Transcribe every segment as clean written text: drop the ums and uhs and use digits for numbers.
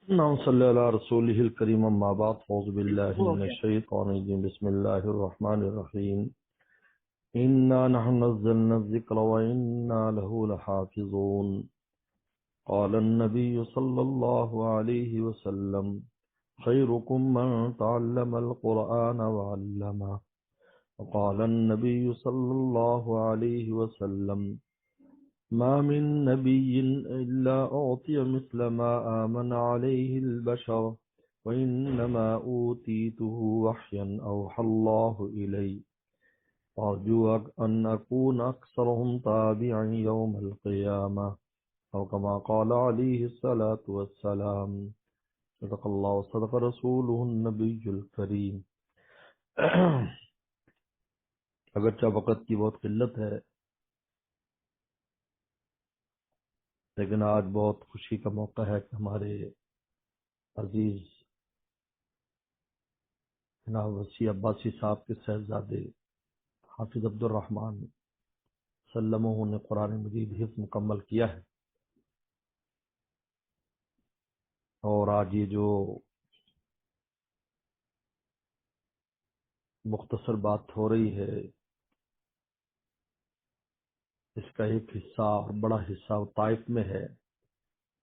اللهم صل على رسوله الكريم اما بعد اعوذ بالله من الشيطان الرجيم بسم الله الرحمن الرحيم انا نحن نزلنا الذكر وانا له لحافظون قال النبي صلى الله عليه وسلم خيركم من تعلم القرآن وعلمه وقال النبي صلى الله عليه وسلم ما من نبي إلا أعطي مثل ما آمن عليه البشر وإنما أوتيته وحيا أوحى الله إلي أرجو أن أكون أكثرهم تابعا يوم القيامة أو كما قال عليه الصلاة والسلام صدق الله وصدق رسوله النبي الكريم اگرچہ وقت کی بہت قلت ہے لیکن آج بہت خوشی کا موقع ہے کہ ہمارے عزیز جناب وسیع عباسی صاحب کے صاحبزادے حافظ عبد الرحمن سلمہ نے قرآن مجید حفظ مکمل کیا ہے، اور آج یہ جو مختصر بات ہو رہی ہے اس کا ایک حصہ اور بڑا حصہ طائف میں ہے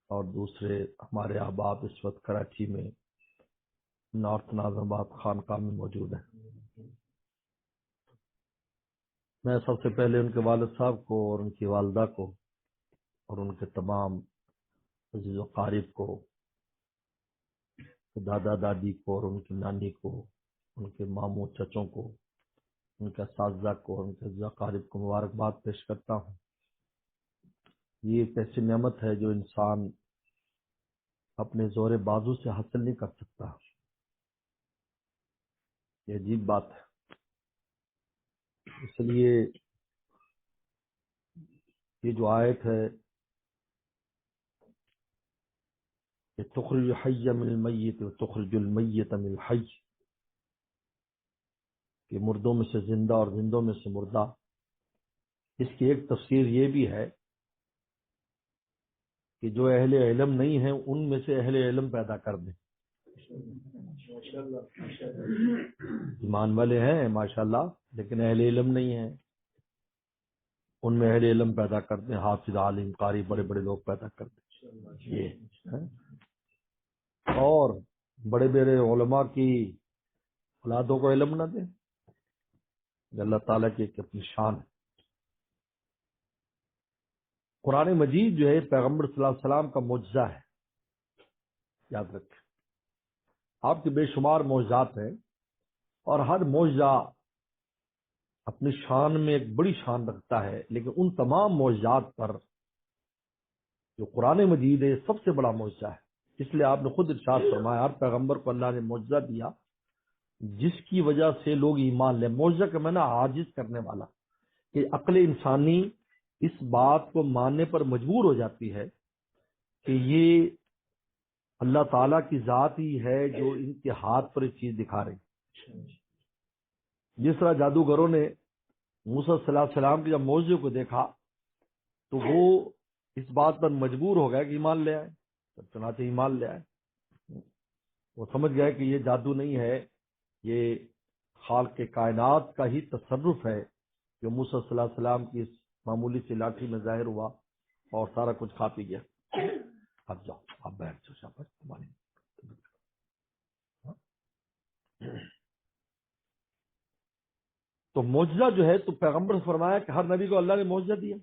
اور دوسرے ہمارے احباب اس وقت کراچی میں نارتھ ناظم آباد خانقاہ میں موجود ہیں۔ میں سب سے پہلے ان کے والد صاحب کو اور ان کی والدہ کو اور ان کے تمام عزیز و قارب کو، دادا دادی کو اور ان کی نانی کو، ان کے ماموں چچوں کو، ان کے اساتذہ کو اور ان کے عزیز و قارب کو مبارکباد پیش کرتا ہوں۔ یہ ایک ایسی نعمت ہے جو انسان اپنے زور بازو سے حاصل نہیں کر سکتا، یہ عجیب بات ہے۔ اس لیے یہ جو آیت ہے کہ تخرج الحی من المیت وتخرج المیت من الحی، کہ مردوں میں سے زندہ اور زندوں میں سے مردہ، اس کی ایک تفسیر یہ بھی ہے کہ جو اہل علم نہیں ہیں ان میں سے اہل علم پیدا کر دیں۔ ایمان والے ہیں ماشاءاللہ لیکن اہل علم نہیں ہیں، ان میں اہل علم پیدا کر دیں، حافظ عالم قاری بڑے بڑے لوگ پیدا کر دیں یہ ہے۔ اور بڑے بڑے علماء کی اولادوں کو علم نہ دیں، یہ اللہ تعالیٰ کی ایک اپنی شان ہے۔ قرآن مجید جو ہے پیغمبر صلی اللہ علیہ وسلم کا معجزہ ہے، یاد رکھیں۔ آپ کے بے شمار معجزات ہیں اور ہر معجزہ اپنی شان میں ایک بڑی شان رکھتا ہے، لیکن ان تمام معجزات پر جو قرآن مجید ہے سب سے بڑا معجزہ ہے۔ اس لیے آپ نے خود ارشاد فرمایا ہر پیغمبر کو اللہ نے معجزہ دیا جس کی وجہ سے لوگ ایمان لیں۔ معجزہ کا معنی عاجز کرنے والا، کہ عقل انسانی اس بات کو ماننے پر مجبور ہو جاتی ہے کہ یہ اللہ تعالیٰ کی ذات ہی ہے جو ان کے ہاتھ پر ایک چیز دکھا رہی۔ جس طرح جادوگروں نے موسیٰ صلی اللہ علیہ وسلم کے جب معجزے کو دیکھا تو وہ اس بات پر مجبور ہو گئے کہ ایمان لے آئے، چنانچہ ایمان لے آئے۔ وہ سمجھ گئے کہ یہ جادو نہیں ہے، یہ خالق کائنات کا ہی تصرف ہے جو موسیٰ صلی اللہ علیہ وسلم کی اس معمولی سی لاٹھی میں ظاہر ہوا اور سارا کچھ کھا پی گیا۔ اب جاؤ، اب بیٹھ جاؤ شاباش تمہاری۔ تو معجزہ جو ہے تو پیغمبر نے فرمایا کہ ہر نبی کو اللہ نے معجزہ دیا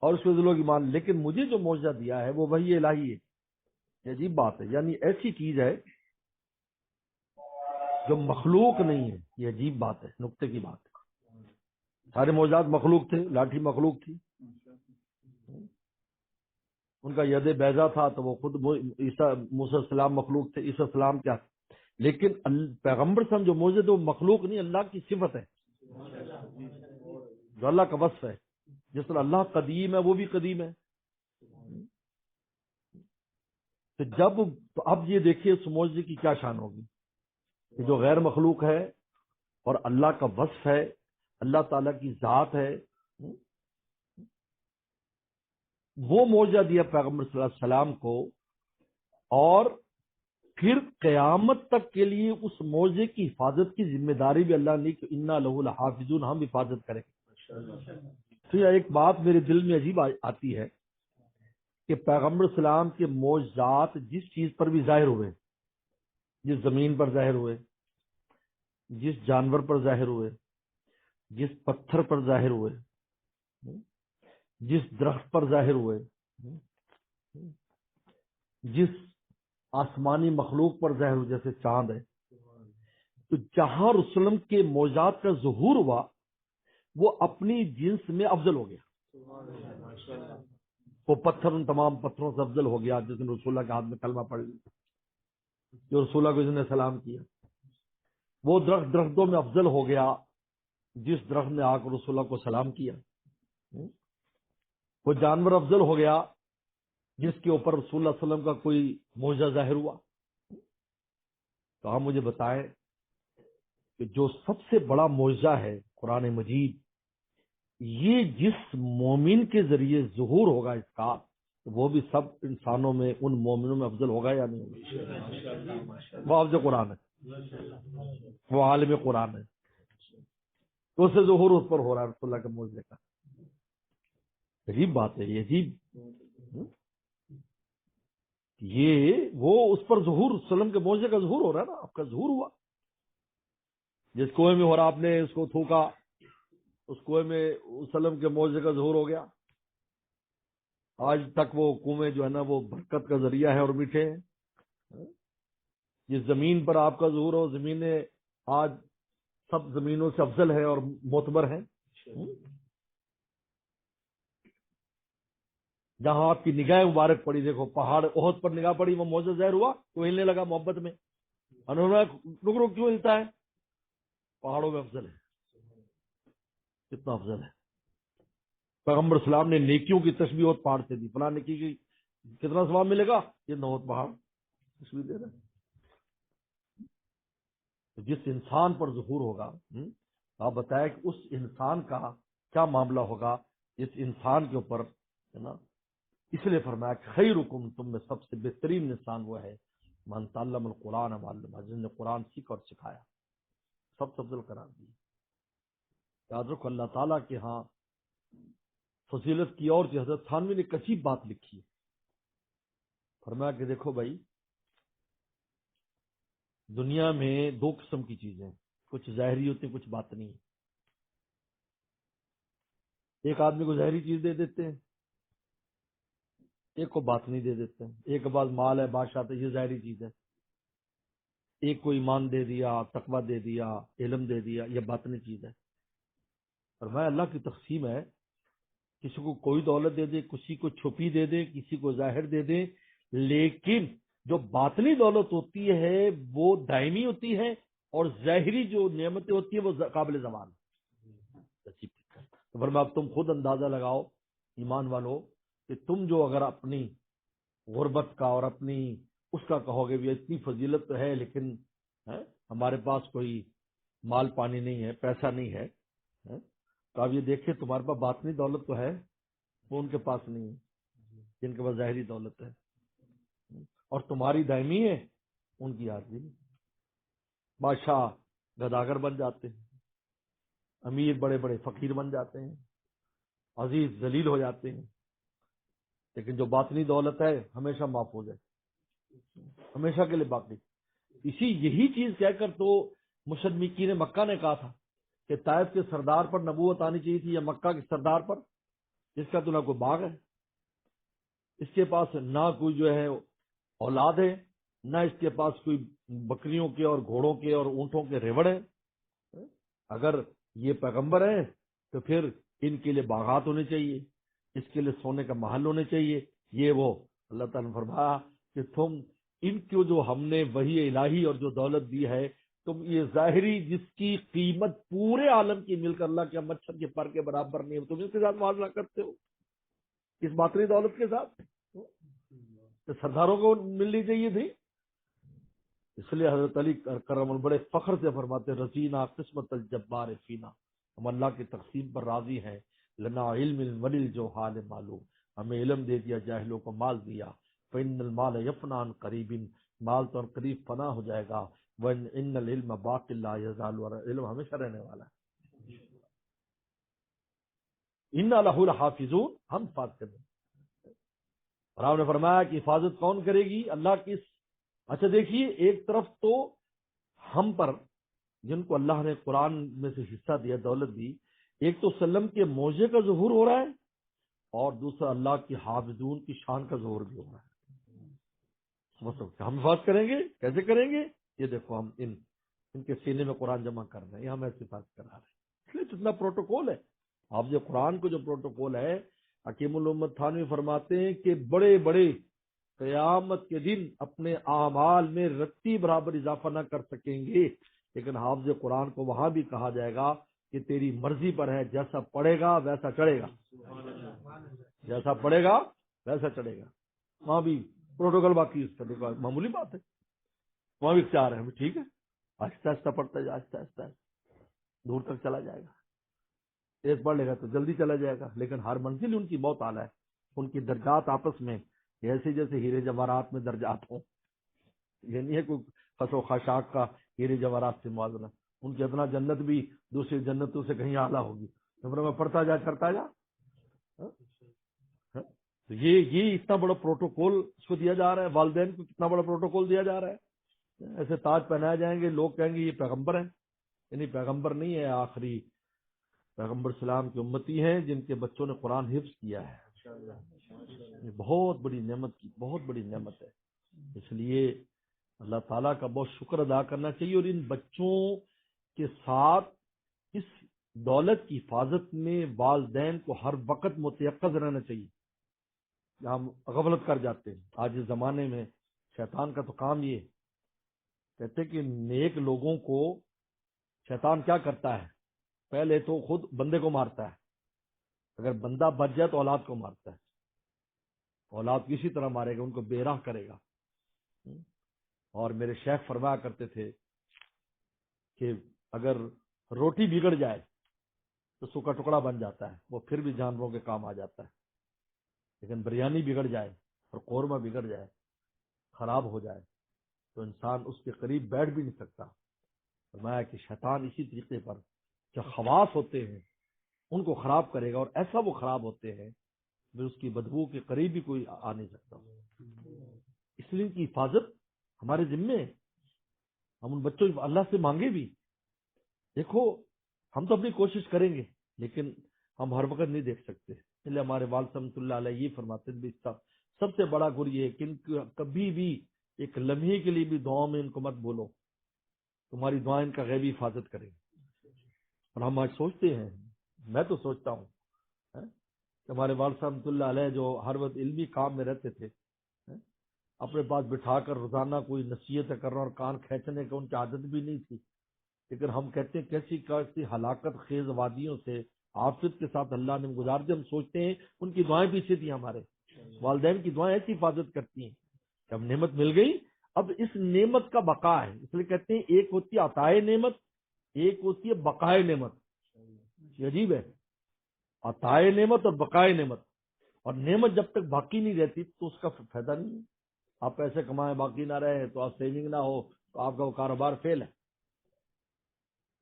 اور اس پہ لوگ ایمان، لیکن مجھے جو معجزہ دیا ہے وہ وحی الہی ہے۔ یہ عجیب بات ہے، یعنی ایسی چیز ہے جو مخلوق نہیں ہے۔ یہ عجیب بات ہے، نقطے کی بات ہے۔ سارے معجزات مخلوق تھے، لاٹھی مخلوق تھی، ان کا ید بیضا تھا تو وہ خود عیسیٰ موسیٰ السلام مخلوق تھے، عیسیٰ السلام کیا تھے، لیکن پیغمبر صاحب جو معجزے تھے وہ مخلوق نہیں، اللہ کی صفت ہے جو اللہ کا وصف ہے۔ جس طرح اللہ قدیم ہے وہ بھی قدیم ہے۔ تو اب یہ دیکھیے اس معجزے کی کیا شان ہوگی کہ جو غیر مخلوق ہے اور اللہ کا وصف ہے، اللہ تعالیٰ کی ذات ہے، وہ معجزہ دیا پیغمبر صلی اللہ علیہ وسلم کو اور پھر قیامت تک کے لیے اس معجزے کی حفاظت کی ذمہ داری بھی اللہ نے کہ انا لہو لحافظون، ہم حفاظت کریں گے۔ تو یہ ایک بات میرے دل میں عجیب آتی ہے کہ پیغمبر اسلام کے معجزات جس چیز پر بھی ظاہر ہوئے، جس زمین پر ظاہر ہوئے، جس جانور پر ظاہر ہوئے، جس پتھر پر ظاہر ہوئے، جس درخت پر ظاہر ہوئے، جس آسمانی مخلوق پر ظاہر ہوئے جیسے چاند ہے، تو جہاں رسولم کے معجزات کا ظہور ہوا وہ اپنی جنس میں افضل ہو گیا۔ وہ پتھر ان تمام پتھروں سے افضل ہو گیا جس نے رسول اللہ کے ہاتھ میں کلمہ پڑھ لیا، جو رسول اللہ کو جس نے سلام کیا۔ وہ درخت درختوں میں افضل ہو گیا جس درخت نے آ کر رسول اللہ کو سلام کیا۔ وہ جانور افضل ہو گیا جس کے اوپر رسول اللہ صلی اللہ علیہ وسلم کا کوئی معجزہ ظاہر ہوا۔ تو آپ مجھے بتائیں کہ جو سب سے بڑا معجزہ ہے قرآن مجید، یہ جس مومن کے ذریعے ظہور ہوگا اس کا، وہ بھی سب انسانوں میں ان مومنوں میں افضل ہوگا یا نہیں ہوگا؟ وہ افضل قرآن ہے، وہ عالم قرآن ہے، تو اس سے ظہور اس پر ہو رہا ہے رسول اللہ کے معجزے کا۔ عجیب بات ہے یہ، عجیب، یہ وہ اس پر ظہور وسلم کے معجزے کا ظہور ہو رہا ہے نا، آپ کا ظہور ہوا۔ جس کنویں میں ہو رہا، آپ نے اس کو تھوکا، اس کنویں میں وسلم کے معجزے کا ظہور ہو گیا۔ آج تک وہ کنویں جو ہے نا وہ برکت کا ذریعہ ہے اور میٹھے ہیں۔ جس زمین پر آپ کا ظہور ہو، زمینیں آج سب زمینوں سے افضل ہے اور معتبر ہیں۔ جہاں آپ کی نگاہ مبارک پڑی، دیکھو پہاڑ احد پر نگاہ پڑی، وہ معجزہ ظاہر ہوا تو ہلنے لگا محبت میں، انہوں نے رک رک کیوں ہلتا ہے؟ پہاڑوں میں افضل ہے، کتنا افضل ہے۔ پیغمبر اسلام نے نیکیوں کی تشبیہ اور پہاڑ سے دی، فلاں نیکی کی کتنا ثواب ملے گا، یہ نوت پہاڑ تشبیہ دے رہے ہیں۔ جس انسان پر ظہور ہوگا، آپ بتائیں کہ اس انسان کا کیا معاملہ ہوگا، اس انسان کے اوپر ہے نا۔ اس لیے فرمایا کہ خیرکم، تم میں سب سے بہترین انسان وہ ہے من تعلم القرآن وعلمہ، جس نے قرآن سیکھا اور سکھایا، سب سے افضل قرار دی۔ یاد رکھو اللہ تعالیٰ کے ہاں فضیلت کی اور جو حضرت تھانوی نے ایک عجیب بات لکھی ہے، فرمایا کہ دیکھو بھائی، دنیا میں دو قسم کی چیزیں، کچھ ظاہری ہوتی ہیں، کچھ باطنی ہیں۔ ایک آدمی کو ظاہری چیز دے دیتے ہیں، ایک کو باطنی دے دیتے ہیں۔ ایک کے پاس مال ہے، بادشاہ ہے، یہ ظاہری چیز ہے۔ ایک کو ایمان دے دیا، تقویٰ دے دیا، علم دے دیا، یہ باطنی چیز ہے۔ فرمایا اللہ کی تقسیم ہے، کسی کو کوئی دولت دے دے، کسی کو چھپی دے دے، کسی کو ظاہر دے دے، لیکن جو باطنی دولت ہوتی ہے وہ دائمی ہوتی ہے، اور ظاہری جو نعمتیں ہوتی ہیں وہ قابل زوال۔ تو فرمایا اب تم خود اندازہ لگاؤ ایمان والو کہ تم جو اگر اپنی غربت کا اور اپنی اس کا کہو گے بھی اتنی فضیلت تو ہے لیکن ہمارے پاس کوئی مال پانی نہیں ہے، پیسہ نہیں ہے، تو آپ یہ دیکھیں تمہارے پاس باطنی دولت تو ہے، وہ ان کے پاس نہیں ہے جن کے پاس ظاہری دولت ہے، اور تمہاری دائمی ہے، ان کی عارضی نہیں۔ بادشاہ گداگر بن جاتے ہیں، امیر بڑے بڑے فقیر بن جاتے ہیں، عزیز ذلیل ہو جاتے ہیں، لیکن جو باطنی دولت ہے ہمیشہ محفوظ ہے، ہمیشہ کے لیے باقی۔ یہی چیز کہہ کر تو مشرکین مکہ نے کہا تھا کہ طائف کے سردار پر نبوت آنی چاہیے تھی، یا مکہ کے سردار پر، جس کا تو نہ کوئی باغ ہے، اس کے پاس نہ کوئی جو ہے اولاد ہے، نہ اس کے پاس کوئی بکریوں کے اور گھوڑوں کے اور اونٹوں کے ریوڑ ہیں۔ اگر یہ پیغمبر ہیں تو پھر ان کے لیے باغات ہونے چاہیے، اس کے لیے سونے کا محل ہونے چاہیے، یہ وہ۔ اللہ تعالیٰ نے فرمایا کہ تم ان کو جو ہم نے وحی الہی اور جو دولت دی ہے، تم یہ ظاہری جس کی قیمت پورے عالم کی مل کر اللہ کے مچھر کے پر کے برابر نہیں ہے، تم اس کے ساتھ معاملہ کرتے ہو، اس باطنی دولت کے ساتھ تو سرداروں کو ملنی چاہیے تھی۔ اس لیے حضرت علی کرم بڑے فخر سے فرماتے رضینا قسمت الجبار فینا، ہم اللہ کی تقسیم پر راضی ہیں، لنا علم ولیل جو حال معلوم، ہمیں علم دے دیا، جاہلوں کو مال دیا، فإن المال يفنى عن قریب، مال تو عن قریب فنا ہو جائے گا، وإن العلم باق لا يزال، اور علم ہمیشہ رہنے والا ہے۔ ان لہ الحافظون، ہم حفاظت کریں گے۔ اور آپ نے فرمایا کہ حفاظت کون کرے گی؟ اللہ کی۔ اچھا دیکھیے، ایک طرف تو ہم پر جن کو اللہ نے قرآن میں سے حصہ دیا، دولت دی، ایک تو سلم کے موضع کا ظہور ہو رہا ہے، اور دوسرا اللہ کی حافظون کی شان کا ظہور بھی ہو رہا ہے۔ ہم حفاظت کریں گے، کیسے کریں گے؟ یہ دیکھو، ہم ان کے سینے میں قرآن جمع کر رہے ہیں، یہ ہم ایسے حفاظت کرا رہے ہیں، اس لیے جتنا پروٹوکول ہے۔ آپ جو قرآن کو جو پروٹوکول ہے، حکیم الامت تھانوی فرماتے ہیں کہ بڑے بڑے قیامت کے دن اپنے اعمال میں رتی برابر اضافہ نہ کر سکیں گے، لیکن حافظ قرآن کو وہاں بھی کہا جائے گا کہ تیری مرضی پر ہے، جیسا پڑھے گا ویسا چڑھے گا، جیسا پڑھے گا ویسا چڑھے گا۔ وہاں بھی پروٹوکول باقی، اس کا معمولی بات ہے، وہاں بھی اختیار ہے، ٹھیک ہے، آہستہ آہستہ پڑھتا جائے، آہستہ آہستہ دور تک چلا جائے گا۔ ایک پڑھ لے گا تو جلدی چلا جائے گا، لیکن ہر منزل ان کی بہت اعلیٰ ہے، ان کی درجات آپس میں ایسے جیسے ہیرے جواہرات میں درجات ہوں، یہ نہیں ہے کوئی خس و خاشاک کا ہیرے جواہرات سے موازنہ، ان کی ادنا جنت بھی دوسری جنتوں سے کہیں اعلیٰ ہوگی، میں پڑھتا جا کرتا جا۔ تو یہ اتنا بڑا پروٹوکول اس کو دیا جا رہا ہے، والدین کو کتنا بڑا پروٹوکول دیا جا رہا ہے۔ ایسے تاج پہنائے جائیں گے، لوگ کہیں گے یہ پیغمبر ہیں، یعنی پیغمبر نہیں ہے، آخری پیغمبر سلام کی امتی ہیں جن کے بچوں نے قرآن حفظ کیا ہے۔ یہ بہت بڑی نعمت کی، بہت بڑی نعمت ہے، اس لیے اللہ تعالیٰ کا بہت شکر ادا کرنا چاہیے، اور ان بچوں کے ساتھ اس دولت کی حفاظت میں والدین کو ہر وقت متیقظ رہنا چاہیے۔ ہم غفلت کر جاتے ہیں آج اس زمانے میں، شیطان کا تو کام یہ کہتے کہ نیک لوگوں کو شیطان کیا کرتا ہے، پہلے تو خود بندے کو مارتا ہے، اگر بندہ بچ جائے تو اولاد کو مارتا ہے، اولاد کسی طرح مارے گا، ان کو بے راہ کرے گا۔ اور میرے شیخ فرمایا کرتے تھے کہ اگر روٹی بگڑ جائے تو سوکھا ٹکڑا بن جاتا ہے، وہ پھر بھی جانوروں کے کام آ جاتا ہے، لیکن بریانی بگڑ جائے اور قورمہ بگڑ جائے، خراب ہو جائے، تو انسان اس کے قریب بیٹھ بھی نہیں سکتا۔ فرمایا کہ شیطان اسی طریقے پر جو خواص ہوتے ہیں ان کو خراب کرے گا، اور ایسا وہ خراب ہوتے ہیں پھر اس کی بدبو کے قریب بھی کوئی آ نہیں سکتا۔ اس لیے ان کی حفاظت ہمارے ذمے ہے، ہم ان بچوں کو اللہ سے مانگے بھی۔ دیکھو، ہم تو اپنی کوشش کریں گے، لیکن ہم ہر وقت نہیں دیکھ سکتے، اس لیے ہمارے والد رحمۃ اللہ علیہ یہ فرماتے ہیں، سب سے بڑا گر یہ ہے کہ ان کو کبھی بھی ایک لمحے کے لیے بھی دعاؤں میں ان کو مت بولو، تمہاری دعائیں ان کا غیبی حفاظت کریں۔ اور ہم آج سوچتے ہیں، میں تو سوچتا ہوں کہ ہمارے والد رحمۃ اللہ علیہ جو ہر وقت علمی کام میں رہتے تھے، اپنے پاس بٹھا کر روزانہ کوئی نصیحت کرنا اور کان کھینچنے کا ان کی عادت بھی نہیں تھی، لیکن ہم کہتے ہیں کیسی ہلاکت خیز وادیوں سے آفت کے ساتھ اللہ نے گزار دی، ہم سوچتے ہیں ان کی دعائیں پیچھے تھیں، ہمارے والدین کی دعائیں ایسی حفاظت کرتی ہیں کہ اب نعمت مل گئی، اب اس نعمت کا بقا ہے، اس لیے کہتے ہیں ایک ہوتی ہے عطائے نعمت، ایک ہوتی ہے بقائے نعمت۔ یہ عجیب ہے، عطائے نعمت اور بقائے نعمت، اور نعمت جب تک باقی نہیں رہتی تو اس کا فائدہ نہیں ہے۔ آپ پیسے کمائیں باقی نہ رہے تو آپ سیونگ نہ ہو تو آپ کا وہ کاروبار فیل ہے۔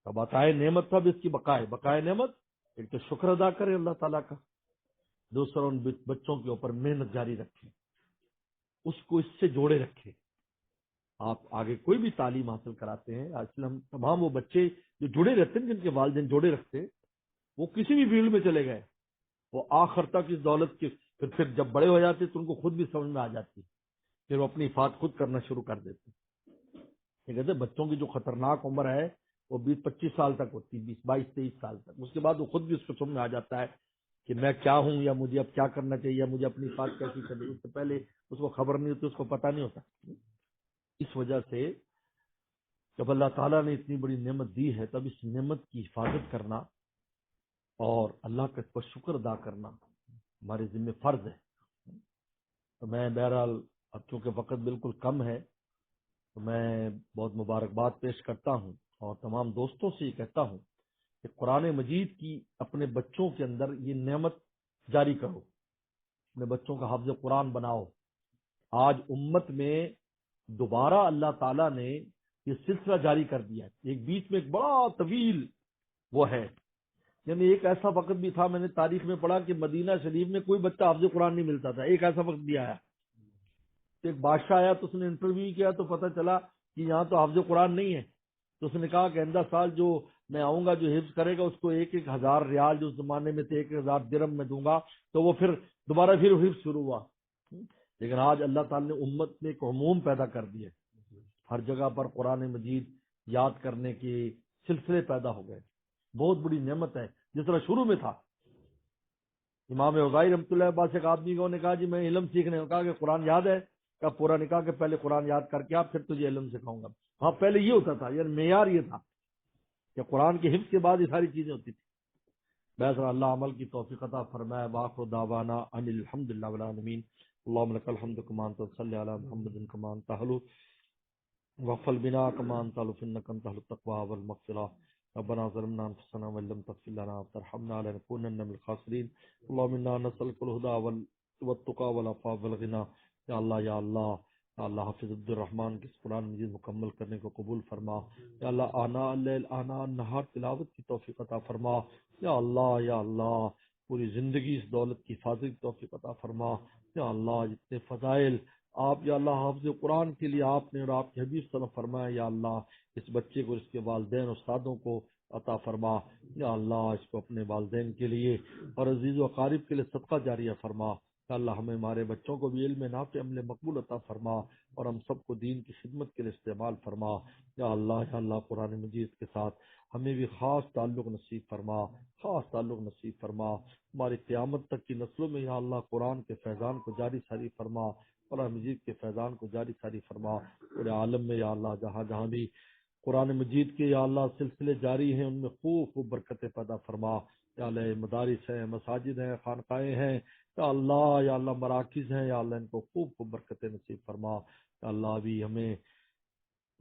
اب عطائے نعمت سب اس کی بقائے نعمت، ایک تو شکر ادا کرے اللہ تعالیٰ کا، دوسرا ان بچوں کے اوپر محنت جاری رکھے، اس کو اس سے جوڑے رکھے۔ آپ آگے کوئی بھی تعلیم حاصل کراتے ہیں، آج ہم تمام وہ بچے جو جڑے رہتے ہیں، جن کے والدین جوڑے رکھتے ہیں، وہ کسی بھی فیلڈ میں چلے گئے، وہ آخر تک اس دولت کے پھر جب بڑے ہو جاتے تو ان کو خود بھی سمجھ میں آ جاتی، پھر وہ اپنی حفاظت خود کرنا شروع کر دیتے۔ یہ کہتے ہیں بچوں کی جو خطرناک عمر ہے وہ 20-25 سال تک ہوتی ہے، 22-23 سال تک، اس کے بعد وہ خود بھی اس کو سمجھ میں آ جاتا ہے کہ میں کیا ہوں، یا مجھے اب کیا کرنا چاہیے، یا مجھے اپنی حفاظت کیسی کرنی، اس سے پہلے اس کو خبر نہیں ہوتی، اس کو پتہ نہیں ہوتا۔ اس وجہ سے جب اللہ تعالیٰ نے اتنی بڑی نعمت دی ہے تب اس نعمت کی حفاظت کرنا اور اللہ کا اس پر شکر ادا کرنا ہمارے ذمہ فرض ہے۔ تو میں بہرحال اب چونکہ وقت بالکل کم ہے تو میں بہت مبارکباد پیش کرتا ہوں، اور تمام دوستوں سے یہ کہتا ہوں کہ قرآن مجید کی اپنے بچوں کے اندر یہ نعمت جاری کرو، اپنے بچوں کا حافظ قرآن بناؤ، آج امت میں دوبارہ اللہ تعالیٰ نے یہ سلسلہ جاری کر دیا ہے. ایک بیچ میں ایک بڑا طویل وہ ہے، یعنی ایک ایسا وقت بھی تھا، میں نے تاریخ میں پڑھا کہ مدینہ شریف میں کوئی بچہ حافظ قرآن نہیں ملتا تھا. ایک ایسا وقت بھی آیا، ایک بادشاہ آیا تو اس نے انٹرویو کیا تو پتہ چلا کہ یہاں تو حافظ قرآن نہیں ہے. تو اس نے کہا کہ آئندہ سال جو میں آؤں گا جو حفظ کرے گا اس کو 1,000 ریال جو اس زمانے میں تھے 1,000 درہم میں دوں گا. تو وہ پھر دوبارہ پھر حفظ شروع ہوا. لیکن آج اللہ تعالی نے امت میں ایک عموم پیدا کر دیا، ہر جگہ پر قرآن مجید یاد کرنے کے سلسلے پیدا ہو گئے. بہت بڑی نعمت ہے. جس طرح شروع میں تھا امام اوزاعی رحمۃ اللہ علیہ سے ایک آدمی کو نے کہا جی میں علم سیکھنے کہا کہ قرآن یاد ہے کا پورا نے کہا کہ پہلے قرآن یاد کر کے آپ پھر تجھے علم سکھاؤں گا. ہاں پہلے یہ ہوتا تھا، یعنی معیار یہ تھا کہ قرآن کے حفظ کے بعد یہ ساری چیزیں ہوتی تھی. بہر اللہ عمل کی توفیق عطا فرمائے. واخر دعوانا ان الحمد للہ رب العالمین. اللهم لك الحمد كما انت تصلي على محمد كما انت اهل وغفل بنا كما انت اهل انك انت اهل التقوى والمغفرة. ربنا ظلمنا انفسنا وان لم تغفر لنا وترحمنا لنكونن من الخاسرين. اللهم انا نسألك الهدى والتقى والعفاف والغنى. یا اللہ یا اللہ یا اللہ حافظ عبد الرحمان کی قرآن مجید مکمل کرنے کو قبول فرما. یا اللہ آنا اللیل آنا النہار تلاوت کی توفیق عطا فرما. یا اللہ پوری زندگی اس دولت کی حفاظت کی توفیق عطا فرما. یا اللہ جتنے فضائل آپ یا اللہ حافظ قرآن کے لیے آپ نے اور آپ کے حبیب صلی اللہ علیہ وسلم فرمایا، یا اللہ اس بچے کو اس کے والدین استادوں کو عطا فرما. یا اللہ اس کو اپنے والدین کے لیے اور عزیز و اقارب کے لیے صدقہ جاریہ فرما. یا اللہ ہمیں ہمارے بچوں کو بھی علم نافع عمل مقبول عطا فرما اور ہم سب کو دین کی خدمت کے لیے استعمال فرما. یا اللہ قرآن مجید کے ساتھ ہمیں بھی خاص تعلق نصیب فرما، خاص تعلق نصیب فرما. ہماری قیامت تک کی نسلوں میں یا اللہ قرآن کے فیضان کو جاری ساری فرما، قرآن مجید کے فیضان کو جاری ساری فرما. پورے عالم میں یا اللہ جہاں جہاں بھی قرآن مجید کے یا اللہ سلسلے جاری ہیں ان میں خوب خوب برکتیں پیدا فرما. یا اللہ مدارس ہیں، مساجد ہیں، خانقاہیں ہیں، یا اللہ مراکز ہیں، یا اللہ ان کو خوب خوب برکتیں نصیب فرما. یا اللہ ابھی ہمیں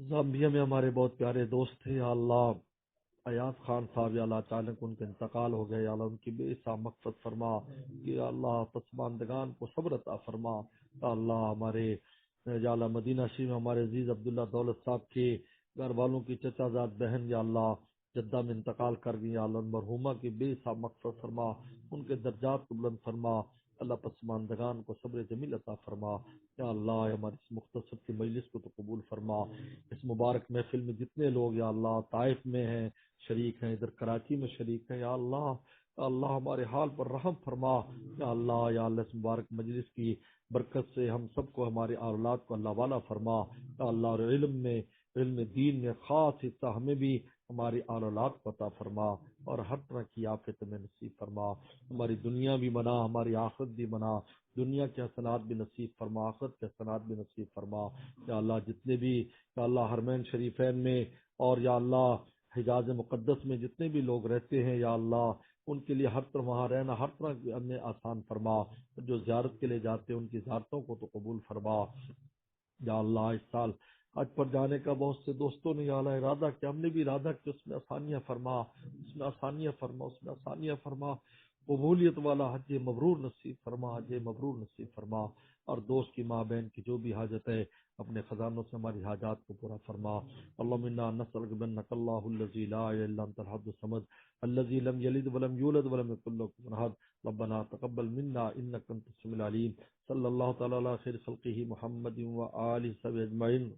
زامبیا میں ہمارے بہت پیارے دوست تھے یا اللہ ایاز خان صاحب، یا اللہ اچانک ان کا انتقال ہو گیا، یا اللہ ان کی بے حسا مغفرت فرما. یا اللہ پسماندگان کو صبر عطا فرما. یا اللہ ہمارے یا اللہ مدینہ شریف میں ہمارے عزیز عبداللہ دولت صاحب کے گھر والوں کی چچا زاد بہن یا اللہ جدہ میں انتقال کر گئی، یا اللہ مرحومہ کی بے حسا مغفرت فرما، ان کے درجات کو بلند فرما. اللہ پسماندگان کو صبر جمیل عطا فرما. یا اللہ ہماری اس مختصر کی مجلس کو تو قبول فرما. اس مبارک محفل میں جتنے لوگ یا اللہ طائف میں ہیں شریک ہیں، ادھر کراچی میں شریک ہیں، یا اللہ ہمارے حال پر رحم فرما. یا اللہ اس مبارک مجلس کی برکت سے ہم سب کو ہمارے اولاد کو اللہ والا فرما. یا اللہ اور علم دین میں خاص حصہ ہمیں بھی ہماری اولاد کو عطا فرما اور ہر طرح کی آفت میں نصیب فرما. ہماری دنیا بھی بنا، ہماری آخرت بھی بنا، دنیا کے حسنات بھی نصیب فرما، آخرت کے حسنات بھی نصیب فرما. یا اللہ جتنے بھی یا اللہ حرمین شریفین میں اور یا اللہ حجاز مقدس میں جتنے بھی لوگ رہتے ہیں یا اللہ ان کے لیے ہر طرح وہاں رہنا ہر طرح میں آسان فرما. جو زیارت کے لیے جاتے ہیں ان کی زیارتوں کو تو قبول فرما. یا اللہ اس سال حج پر جانے کا بہت سے دوستوں نے یا اللہ ارادہ کیا، ہم نے بھی ارادہ کہ اس میں آسانیاں فرما، اس میں آسانیاں فرما، اس میں آسانیاں فرما. قبولیت والا حج مبرور نصیب فرما، حج مبرور نصیب فرما. اور دوست کی ماں بہن کی جو بھی حاجت ہے اپنے خزانوں سے ہماری حاجات کو پورا فرما. اللهم انا نسألك بانك الله الذي لا اله الا انت الحد الصمد الذي لم يلد ولم يولد ولم يكن له كفوا احد. ربنا تقبل منا انك انت السميع العليم. صلی اللہ تعالی علی خیر خلقہ محمد و آلہ وصحبہ اجمعین.